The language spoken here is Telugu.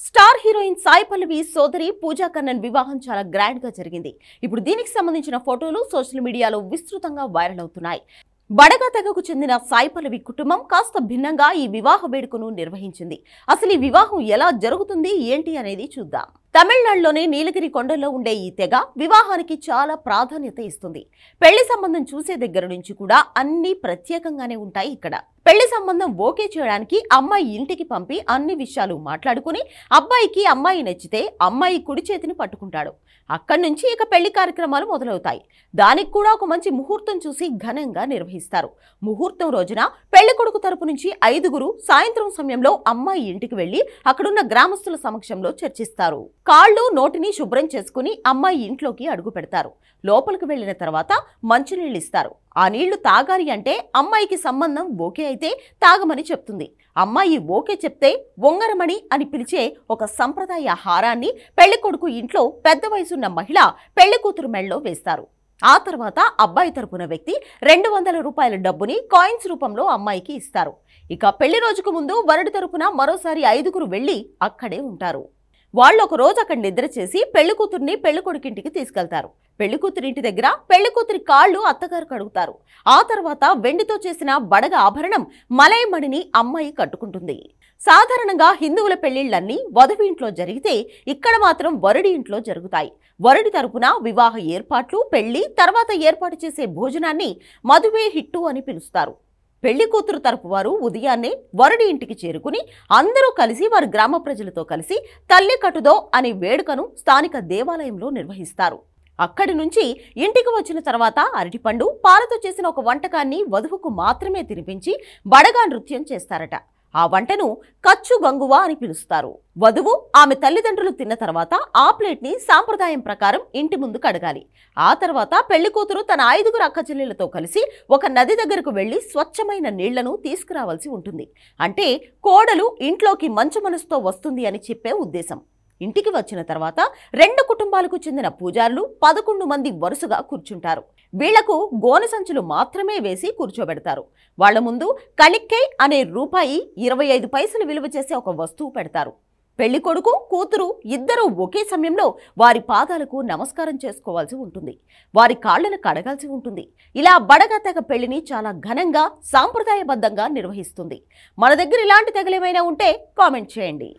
స్టార్ హీరోయిన్ సాయి పల్లవి సోదరి పూజా కన్నన్ వివాహం చాలా గ్రాండ్ గా జరిగింది. ఇప్పుడు దీనికి సంబంధించిన ఫోటోలు సోషల్ మీడియాలో విస్తృతంగా వైరల్ అవుతున్నాయి. బడగా తెగకు చెందిన సాయి పల్లవి కుటుంబం కాస్త భిన్నంగా ఈ వివాహ వేడుకను నిర్వహించింది. అసలు ఈ వివాహం ఎలా జరుగుతుంది ఏంటి అనేది చూద్దాం. తమిళనాడులోని నీలగిరి కొండల్లో ఉండే ఈ తెగ వివాహానికి చాలా ప్రాధాన్యత ఇస్తుంది. పెళ్లి సంబంధం చూసే దగ్గర నుంచి కూడా అన్ని ప్రత్యేకంగానే ఉంటాయి. ఇక్కడ పెళ్లి సంబంధం ఓకే చేయడానికి అమ్మాయి ఇంటికి పంపి అన్ని విషయాలు మాట్లాడుకుని అబ్బాయికి అమ్మాయి నచ్చితే అమ్మాయి కుడి చేతిని పట్టుకుంటాడు. అక్కడి నుంచి ఇక పెళ్లి కార్యక్రమాలు మొదలవుతాయి. దానికి కూడా ఒక మంచి ముహూర్తం చూసి ఘనంగా నిర్వహిస్తారు. ముహూర్తం రోజున పెళ్లి కొడుకు తరపు నుంచి 5గురు సాయంత్రం సమయంలో అమ్మాయి ఇంటికి వెళ్లి అక్కడున్న గ్రామస్తుల సమక్షంలో చర్చిస్తారు. కాళ్ళు నోటిని శుభ్రం చేసుకుని అమ్మాయి ఇంట్లోకి అడుగు పెడతారు. లోపలికి వెళ్లిన తర్వాత మంచినీళ్ళు ఇస్తారు. ఆ నీళ్లు తాగాలి అంటే అమ్మాయికి సంబంధం ఓకే అయితే తాగమని చెప్తుంది. అమ్మాయి ఓకే చెప్తే వంగరమణి అని పిలిచే ఒక సంప్రదాయ హారాన్ని పెళ్లి కొడుకు ఇంట్లో పెద్ద వయసున్న మహిళ పెళ్లి కూతురు మెళ్ళలో వేస్తారు. ఆ తర్వాత అబ్బాయి తరపున వ్యక్తి 200 రూపాయల డబ్బుని కాయిన్స్ రూపంలో అమ్మాయికి ఇస్తారు. ఇక పెళ్లి రోజుకు ముందు వరుడి తరపున మరోసారి 5గురు వెళ్లి అక్కడే ఉంటారు. వాళ్ళు ఒక రోజు అక్కడ నిద్ర చేసి పెళ్లి కూతుర్ని పెళ్లి కొడుకింటికి తీసుకెళ్తారు. పెళ్లి కూతురింటి దగ్గర పెళ్లి కూతురి కాళ్లు అత్తగారు కడుగుతారు. ఆ తర్వాత వెండితో చేసిన బడగ ఆభరణం మలయమణిని అమ్మాయి కట్టుకుంటుంది. సాధారణంగా హిందువుల పెళ్లిళ్లన్నీ వధువు ఇంట్లో జరిగితే ఇక్కడ మాత్రం వరుడి ఇంట్లో జరుగుతాయి. వరుడి తరపున వివాహ ఏర్పాట్లు, పెళ్లి తర్వాత ఏర్పాటు చేసే భోజనాన్ని మదువే హిట్టు అని పిలుస్తారు. పెళ్లి కూతురు తరపు వారు ఉదయాన్నే వరుడి ఇంటికి చేరుకుని అందరూ కలిసి వారి గ్రామ ప్రజలతో కలిసి తల్లి కటుదో అనే వేడుకను స్థానిక దేవాలయంలో నిర్వహిస్తారు. అక్కడి నుంచి ఇంటికి వచ్చిన తర్వాత అరటిపండు, పాలతో చేసిన ఒక వంటకాన్ని వధువుకు మాత్రమే తినిపించి బడగా నృత్యం చేస్తారట. ఆ వంటను కచ్చు గంగువా అని పిలుస్తారు. వధువు ఆమె తల్లిదండ్రులు తిన్న తర్వాత ఆ ప్లేట్ ని సాంప్రదాయం ప్రకారం ఇంటి ముందు కడగాలి. ఆ తర్వాత పెళ్లి కూతురు తన 5గురు అక్క చెల్లెలతో కలిసి ఒక నది దగ్గరకు వెళ్లి స్వచ్ఛమైన నీళ్లను తీసుకురావాల్సి ఉంటుంది. అంటే కోడలు ఇంట్లోకి మంచి మనసుతో వస్తుంది అని చెప్పే ఉద్దేశం. ఇంటికి వచ్చిన తర్వాత 2 కుటుంబాలకు చెందిన పూజారులు 11 మంది వరుసగా కూర్చుంటారు. వీళ్లకు గోనె సంచులు మాత్రమే వేసి కూర్చోబెడతారు. వాళ్ల ముందు కణిక్కై అనే రూపాయి 25 పైసలు విలువ చేసే ఒక వస్తువు పెడతారు. పెళ్లి కొడుకు కూతురు ఇద్దరూ ఒకే సమయంలో వారి పాదాలకు నమస్కారం చేసుకోవాల్సి ఉంటుంది. వారి కాళ్లను కడగాల్సి ఉంటుంది. ఇలా బడగా తెగ పెళ్లిని చాలా ఘనంగా సాంప్రదాయబద్ధంగా నిర్వహిస్తుంది. మన దగ్గర ఇలాంటి తెగలేమైనా ఉంటే కామెంట్ చేయండి.